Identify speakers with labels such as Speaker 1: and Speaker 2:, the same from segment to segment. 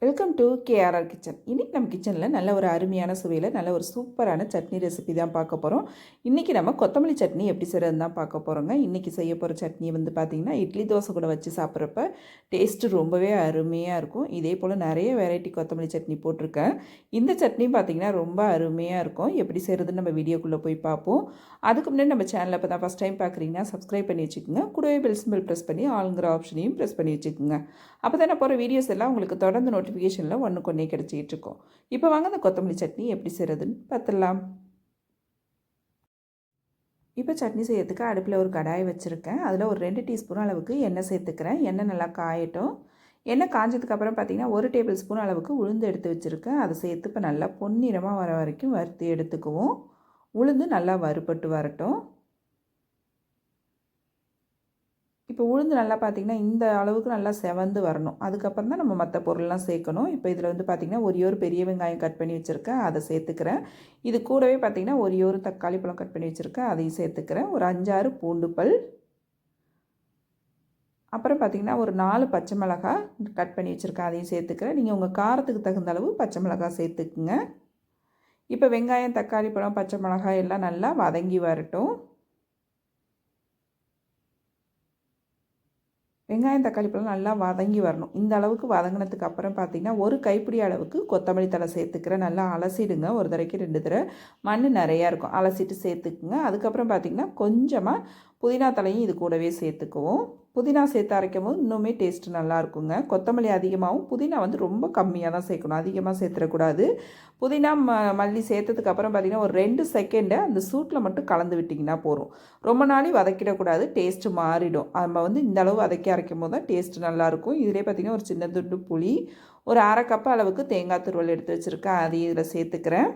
Speaker 1: Welcome to KRR kitchen. இன்றைக்கி நம்ம கிச்சனில் நல்ல ஒரு அருமையான சுவையில் நல்ல ஒரு சூப்பரான சட்னி ரெசிபி தான் பார்க்க போகிறோம். இன்றைக்கி நம்ம கொத்தமல்லி சட்னி எப்படி செய்கிறதுன்னு தான் பார்க்க போகிறோங்க. இன்றைக்கி செய்ய போகிற சட்னி பார்த்திங்கன்னா இட்லி தோசை கூட வச்சு சாப்பிட்றப்ப டேஸ்ட்டு ரொம்பவே அருமையாக இருக்கும். இதே போல் நிறைய வெரைட்டி கொத்தமல்லி சட்னி போட்டிருக்கேன். இந்த சட்னி பார்த்திங்கன்னா ரொம்ப அருமையாக இருக்கும். எப்படி செய்கிறதுன்னு நம்ம வீடியோக்குள்ளே போய் பார்ப்போம். அதுக்கு முன்னாடி நம்ம சேனலில் இப்போ தான் ஃபஸ்ட் டைம் பார்க்குறீங்கன்னா சப்ஸ்கிரைப் பண்ணி வச்சுக்கோங்க. கூடவே பெல் சிம்பிள் ப்ரெஸ் பண்ணி ஆளுங்கிற ஆப்ஷனையும் ப்ரெஸ் பண்ணி வச்சுக்கோங்க. அப்போ தான் நான் போகிற வீடியோஸ் எல்லாம் உங்களுக்கு தொடர்ந்து நோட்டிஃபிகேஷனில் ஒன்றுக்கு ஒன்றே கிடச்சிக்கிட்டு இருக்கோம். இப்போ வாங்க அந்த கொத்தமல்லி சட்னி எப்படி செய்கிறதுன்னு பார்த்துடலாம். இப்போ சட்னி செய்யறதுக்கு அடுப்பில் ஒரு கடாய் வச்சுருக்கேன். அதில் ஒரு 2 டீஸ்பூன் அளவுக்கு எண்ணெய் சேர்த்துக்கிறேன். எண்ணெய் நல்லா காயட்டும். எண்ணெய் காஞ்சதுக்கப்புறம் பார்த்திங்கன்னா 1 டேபிள் ஸ்பூன் அளவுக்கு உளுந்து எடுத்து வச்சுருக்கேன். அதை சேர்த்து இப்போ நல்லா பொன்னிறமாக வர வரைக்கும் வறுத்து எடுத்துக்குவோம். உளுந்து நல்லா வறுபட்டு வரட்டும். இப்போ உளுந்து நல்லா பார்த்திங்கன்னா இந்த அளவுக்கு நல்லா செவந்து வரணும். அதுக்கப்புறம் தான் நம்ம மற்ற பொருள்லாம் சேர்க்கணும். இப்போ இதில் பார்த்திங்கன்னா ஒரு பெரிய வெங்காயம் கட் பண்ணி வச்சுருக்கேன், அதை சேர்த்துக்கிறேன். இது கூடவே பார்த்திங்கன்னா ஒரு தக்காளி பழம் கட் பண்ணி வச்சுருக்கேன், அதையும் சேர்த்துக்கிறேன். ஒரு 5-6 பூண்டு பல், அப்புறம் பார்த்திங்கன்னா ஒரு 4 பச்சை மிளகாய் கட் பண்ணி வச்சுருக்கேன், அதையும் சேர்த்துக்கிறேன். நீங்கள் உங்கள் காரத்துக்கு தகுந்த அளவு பச்சை மிளகாய் சேர்த்துக்குங்க. இப்போ வெங்காயம், தக்காளி பழம், பச்சை மிளகாய் எல்லாம் நல்லா வதங்கி வரட்டும். வெங்காயம், தக்காளி பழம் நல்லா வதங்கி வரணும். இந்த அளவுக்கு வதங்கினதுக்கு அப்புறம் பார்த்திங்கன்னா ஒரு கைப்பிடி அளவுக்கு கொத்தமல்லி தழை சேர்த்துக்கிறேன். நல்லா அலசிடுங்க. ஒரு தடவைக்கு 2 தடவை மண் நிறையா இருக்கும், அலசிட்டு சேர்த்துக்குங்க. அதுக்கப்புறம் பார்த்திங்கன்னா கொஞ்சமாக புதினா தலையும் இது கூடவே சேர்த்துக்குவோம். புதினா சேர்த்து அரைக்கும் போது இன்னுமே டேஸ்ட்டு நல்லா இருக்குங்க. கொத்தமல்லி அதிகமாகவும் புதினா ரொம்ப கம்மியாக தான் சேர்க்கணும், அதிகமாக சேர்த்துடக்கூடாது. புதினா மல்லி சேர்த்ததுக்கப்புறம் பார்த்திங்கன்னா ஒரு 2 செகண்டை அந்த சூட்டில் மட்டும் கலந்து விட்டிங்கன்னா போதும். ரொம்ப நாளை வதக்கிடக்கூடாது, டேஸ்ட்டு மாறிடும். நம்ம இந்த அளவு வதக்கி அரைக்கும் போது தான் டேஸ்ட்டு நல்லாயிருக்கும். இதிலே பார்த்திங்கன்னா ஒரு சின்ன துண்டு புளி, ஒரு 1/2 கப் அளவுக்கு தேங்காய் துருவல் எடுத்து வச்சுருக்கேன், அதையும் இதில் சேர்த்துக்கிறேன்.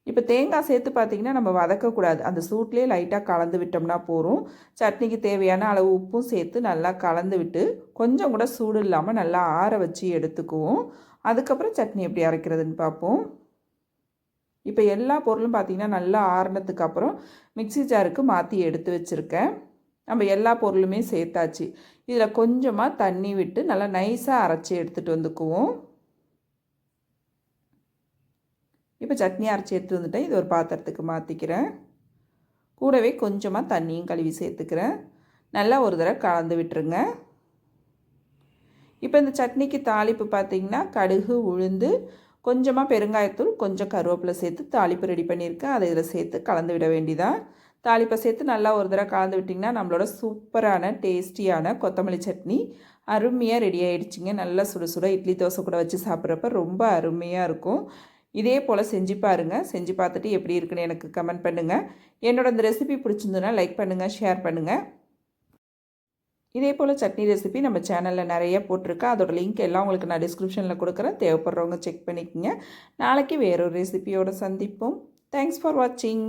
Speaker 1: இப்போ தேங்காய் சேர்த்து பார்த்திங்கன்னா நம்ம வதக்கக்கூடாது, அந்த சூட்லேயே லைட்டாக கலந்து விட்டோம்னா போதும். சட்னிக்கு தேவையான அளவு உப்பும் சேர்த்து நல்லா கலந்து விட்டு கொஞ்சம் கூட சூடு இல்லாமல் நல்லா ஆற வச்சு எடுத்துக்குவோம். அதுக்கப்புறம் சட்னி எப்படி அரைக்கிறதுன்னு பார்ப்போம். இப்போ எல்லா பொருளும் பார்த்திங்கன்னா நல்லா ஆறினதுக்கு அப்புறம் மிக்ஸி ஜாருக்கு மாற்றி எடுத்து வச்சுருக்கேன். நம்ம எல்லா பொருளுமே சேர்த்தாச்சு. இதில் கொஞ்சமாக தண்ணி விட்டு நல்லா நைஸாக அரைச்சி எடுத்துகிட்டு வந்துக்குவோம். இப்போ சட்னி அரைச்சி எடுத்து வந்துட்டேன். இது ஒரு பாத்திரத்துக்கு மாற்றிக்கிறேன். கூடவே கொஞ்சமாக தண்ணியும் கழுவி சேர்த்துக்கிறேன். நல்லா ஒரு தடவை கலந்து விட்டுருங்க. இப்போ இந்த சட்னிக்கு தாளிப்பு பார்த்திங்கன்னா கடுகு, உளுந்து, கொஞ்சமாக பெருங்காயத்தூள், கொஞ்சம் கருவேப்பிலை சேர்த்து தாளிப்பு ரெடி பண்ணியிருக்கேன். அதை இதில் சேர்த்து கலந்து விட வேண்டியதான். தாளிப்பை சேர்த்து நல்லா ஒரு தடவை கலந்து விட்டிங்கன்னா நம்மளோட சூப்பரான டேஸ்டியான கொத்தமல்லி சட்னி அருமையாக ரெடி ஆகிடுச்சிங்க. நல்லா சுட சுட இட்லி தோசை கூட வச்சு சாப்பிட்றப்ப ரொம்ப அருமையாக இருக்கும். இதே போல் செஞ்சு பாருங்கள். செஞ்சு பார்த்துட்டு எப்படி இருக்குன்னு எனக்கு கமெண்ட் பண்ணுங்கள். என்னோட இந்த ரெசிபி பிடிச்சிருந்ததுன்னா லைக் பண்ணுங்கள், ஷேர் பண்ணுங்கள். இதே போல் சட்னி ரெசிபி நம்ம சேனலில் நிறைய போட்டிருக்கேன். அதோட லிங்க் எல்லாம் உங்களுக்கு நான் டிஸ்கிரிப்ஷனில் கொடுக்குறேன். தேவைப்படுறவங்க செக் பண்ணிக்கோங்க. நாளைக்கு வேறொரு ரெசிபியோடு சந்திப்போம். தேங்க்ஸ் ஃபார் வாட்சிங்.